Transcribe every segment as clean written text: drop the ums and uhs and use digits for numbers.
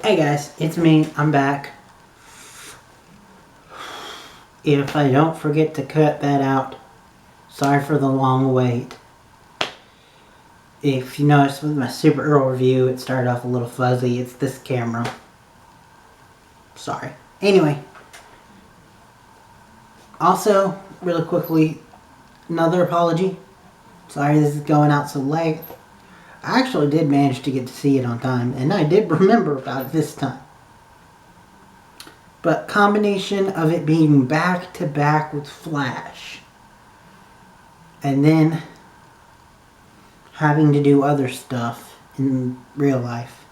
Hey guys, it's me. I'm back. If I don't forget to cut that out, sorry for the long wait. If you notice with my Supergirl review, it started off a little fuzzy. It's this camera. Sorry. Anyway. Also, really quickly, another apology. Sorry this is going out so late. I actually did manage to get to see it on time, and I did remember about it this time. But combination of it being back to back with Flash, and then having to do other stuff in real life,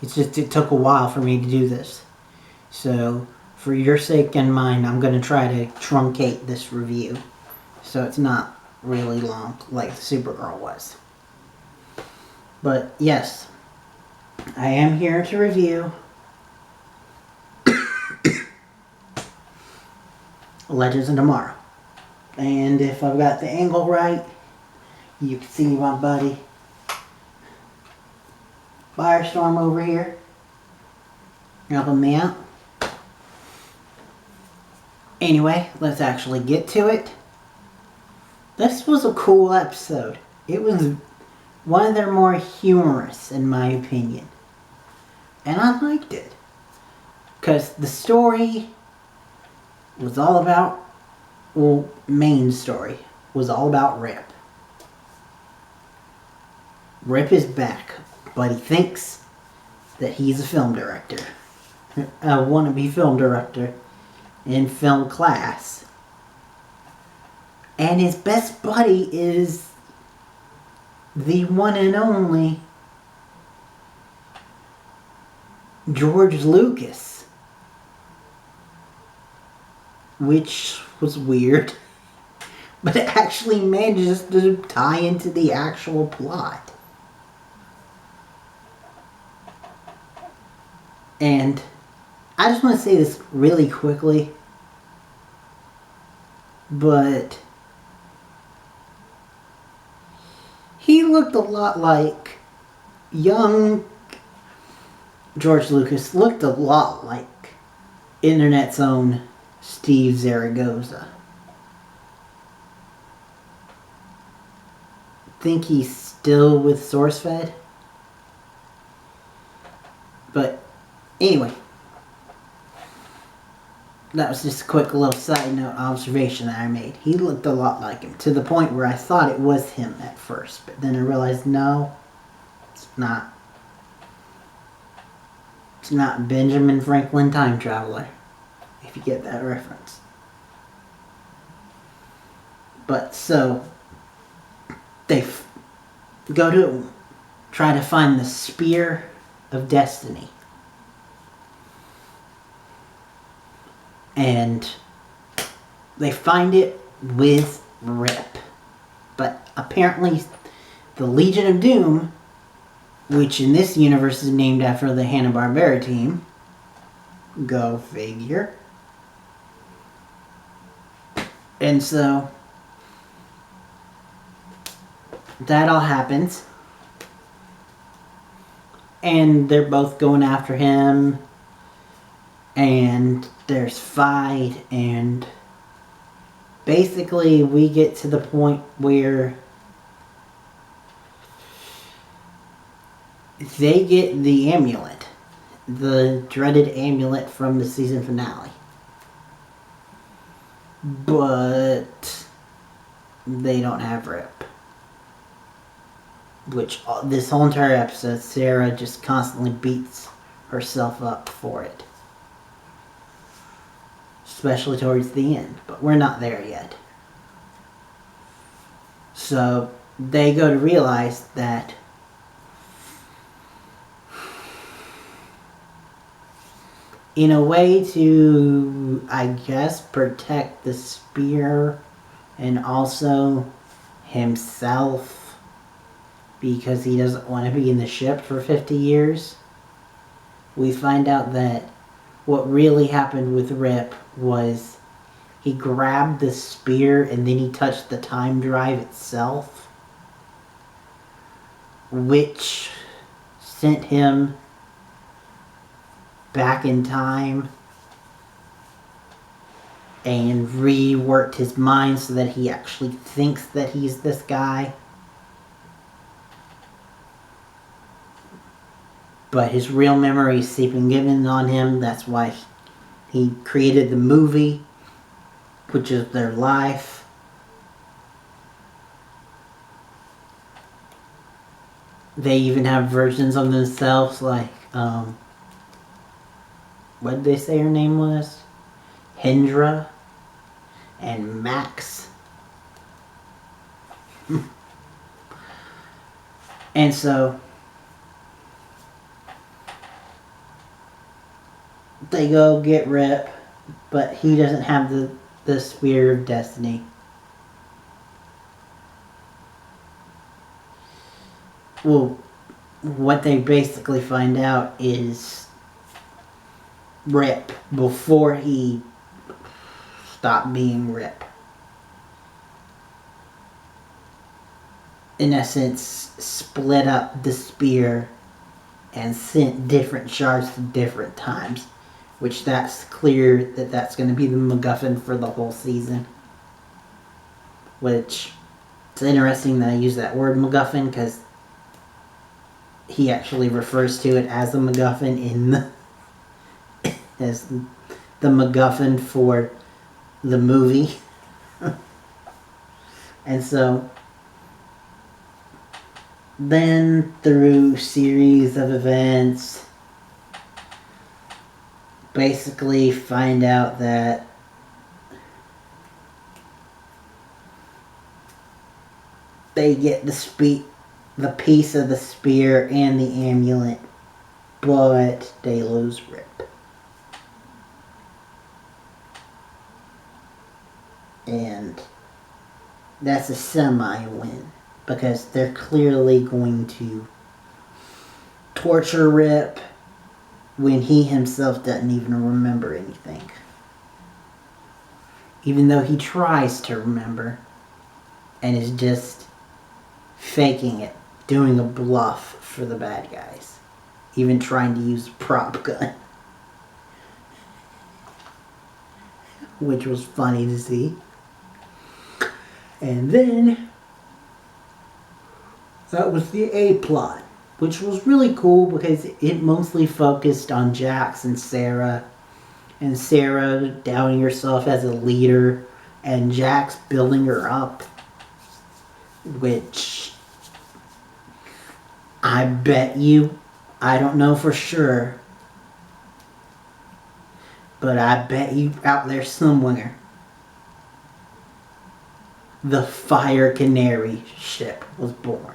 it took a while for me to do this. So for your sake and mine, I'm going to try to truncate this review so it's not really long like Supergirl was. But yes, I am here to review Legends of Tomorrow. And if I've got the angle right, you can see my buddy Firestorm over here helping me out. Anyway, let's actually get to it. This was a cool episode. It was one of their more humorous, in my opinion. And I liked it. Because the story was all about, well, main story was all about Rip. Rip is back, but he thinks that he's a film director. A wannabe film director in film class. And his best buddy is the one and only George Lucas. Which was weird. But it actually manages to tie into the actual plot. And I just want to say this really quickly. But he looked a lot like young George Lucas looked a lot like internet's own Steve Zaragoza. Think he's still with SourceFed? But anyway, that was just a quick little side note observation that I made. He looked a lot like him, to the point where I thought it was him at first, but then I realized no, it's not. It's not Benjamin Franklin Time Traveler, if you get that reference. But so, they go to try to find the Spear of Destiny. And they find it with Rip. But apparently the Legion of Doom, which in this universe is named after the Hanna-Barbera team, go figure. And so that all happens. And they're both going after him. And there's fight. And basically we get to the point where they get the amulet. The dreaded amulet from the season finale. But they don't have Rip. Which this whole entire episode, Sarah just constantly beats herself up for it. Especially towards the end. But we're not there yet. So they go to realize that in a way to, I guess, protect the Spear and also himself, because he doesn't want to be in the ship for 50 years. We find out that what really happened with Rip was he grabbed the Spear and then he touched the time drive itself, which sent him back in time and reworked his mind so that he actually thinks that he's this guy. But his real memory is seeping in on him. That's why he created the movie, which is their life. They even have versions of themselves, like, what did they say her name was? Hendra and Max. And so they go get Rip, but he doesn't have the Spear of Destiny. Well, what they basically find out is Rip, before he stopped being Rip, in essence, split up the spear and sent different shards to different times, which that's clear that that's going to be the MacGuffin for the whole season. Which, it's interesting that I use that word MacGuffin, because he actually refers to it as a MacGuffin in the as the MacGuffin for the movie. And so then through series of events, basically find out that they get the piece of the spear and the amulet, but they lose Rip. And that's a semi-win, because they're clearly going to torture Rip when he himself doesn't even remember anything. Even though he tries to remember and is just faking it, doing a bluff for the bad guys. Even trying to use a prop gun. Which was funny to see. And then that was the A plot, which was really cool because it mostly focused on Jax and Sarah doubting herself as a leader, and Jax building her up, which I bet you, I don't know for sure, but I bet you out there somewhere, the Fire Canary ship was born.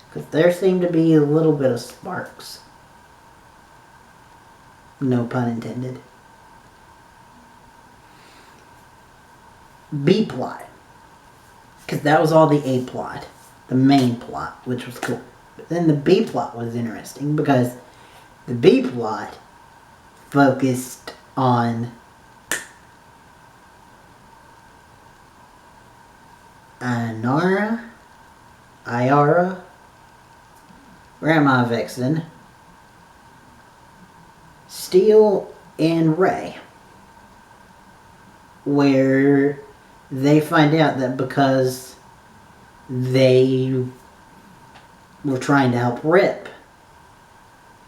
Because there seemed to be a little bit of sparks. No pun intended. B plot. Because that was all the A plot. The main plot, which was cool. But then the B plot was interesting because the B plot focused on Ayara, Grandma Vixen, Steel, and Ray. Where they find out that because they were trying to help Rip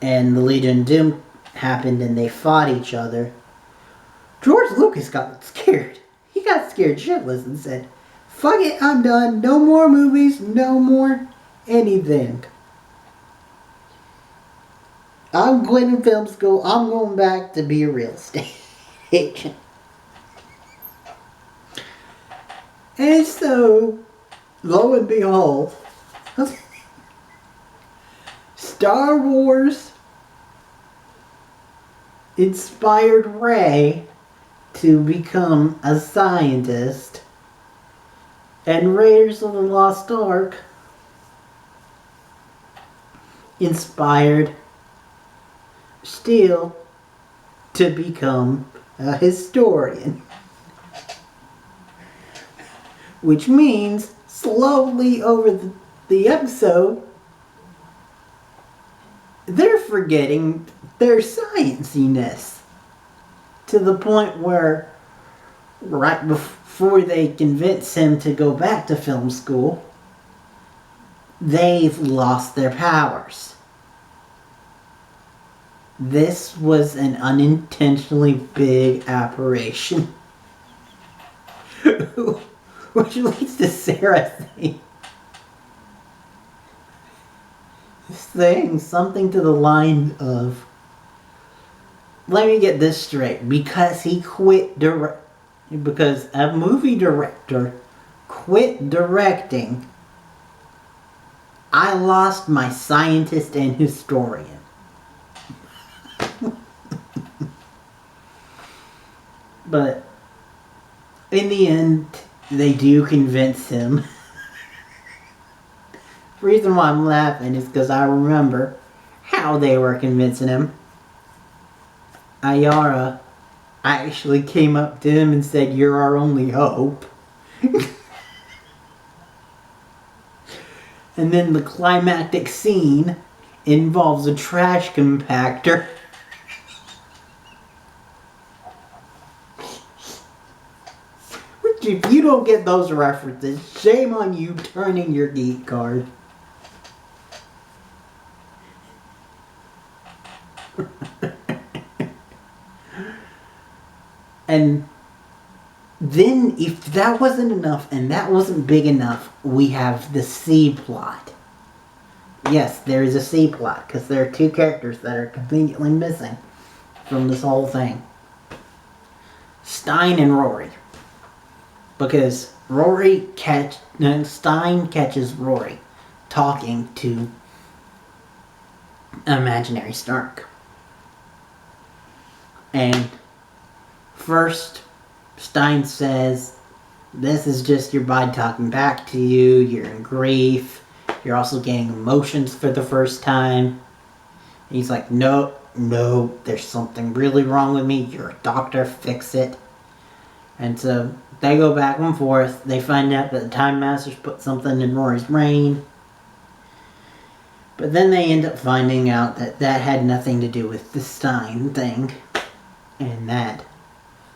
and the Legion of Doom happened and they fought each other, George Lucas got scared. He got scared shitless and said, "Fuck it, I'm done. No more movies, no more anything. I'm quitting film school. I'm going back to be a real estate agent." And so, lo and behold, Star Wars inspired Rey to become a scientist, and Raiders of the Lost Ark inspired Steel to become a historian. Which means, slowly over the episode, forgetting their scienciness. To the point where, right before they convince him to go back to film school, they've lost their powers. This was an unintentionally big aberration. Which leads to Sarah saying something to the line of, let me get this straight, because a movie director quit directing, I lost my scientist and historian. But in the end, they do convince him. The reason why I'm laughing is because I remember how they were convincing him. Ayara actually came up to him and said, "You're our only hope." And then the climactic scene involves a trash compactor. Which, if you don't get those references, shame on you turning your geek card. And then, if that wasn't enough, and that wasn't big enough, we have the C plot. Yes, there is a C plot, because there are two characters that are conveniently missing from this whole thing. Stein and Rory. Because Stein catches Rory talking to an imaginary Stark. And first, Stein says, this is just your body talking back to you, you're in grief, you're also getting emotions for the first time. And he's like, no, there's something really wrong with me, you're a doctor, fix it. And so they go back and forth, they find out that the Time Masters put something in Rory's brain. But then they end up finding out that that had nothing to do with the Stein thing. And that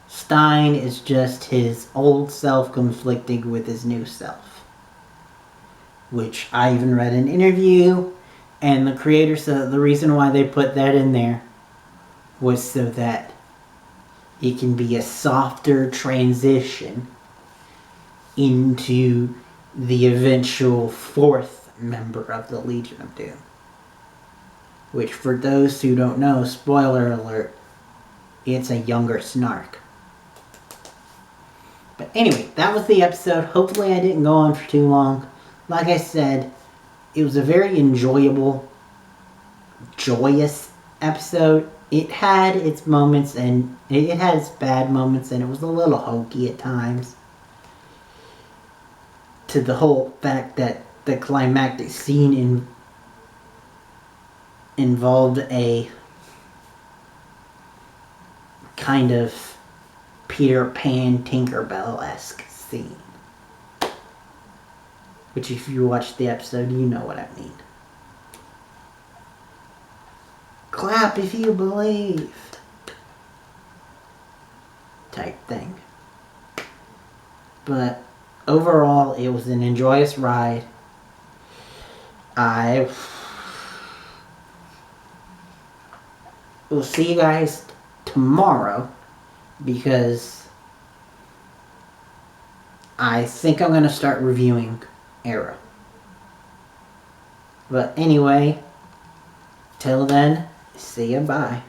Stein is just his old self conflicting with his new self. Which I even read an interview, and the creator said that the reason why they put that in there was so that it can be a softer transition into the eventual fourth member of the Legion of Doom. Which, for those who don't know, spoiler alert, it's a younger Snark. But anyway, that was the episode. Hopefully I didn't go on for too long. Like I said, it was a very enjoyable, joyous episode. It had its moments and it had its bad moments, and it was a little hokey at times. To the whole fact that the climactic scene involved a kind of Peter Pan Tinkerbell-esque scene. Which, if you watch the episode, you know what I mean. Clap if you believe. Type thing. But overall, it was an enjoyous ride. I will see you guys tomorrow, because I think I'm going to start reviewing Arrow. But anyway, till then, see ya, bye.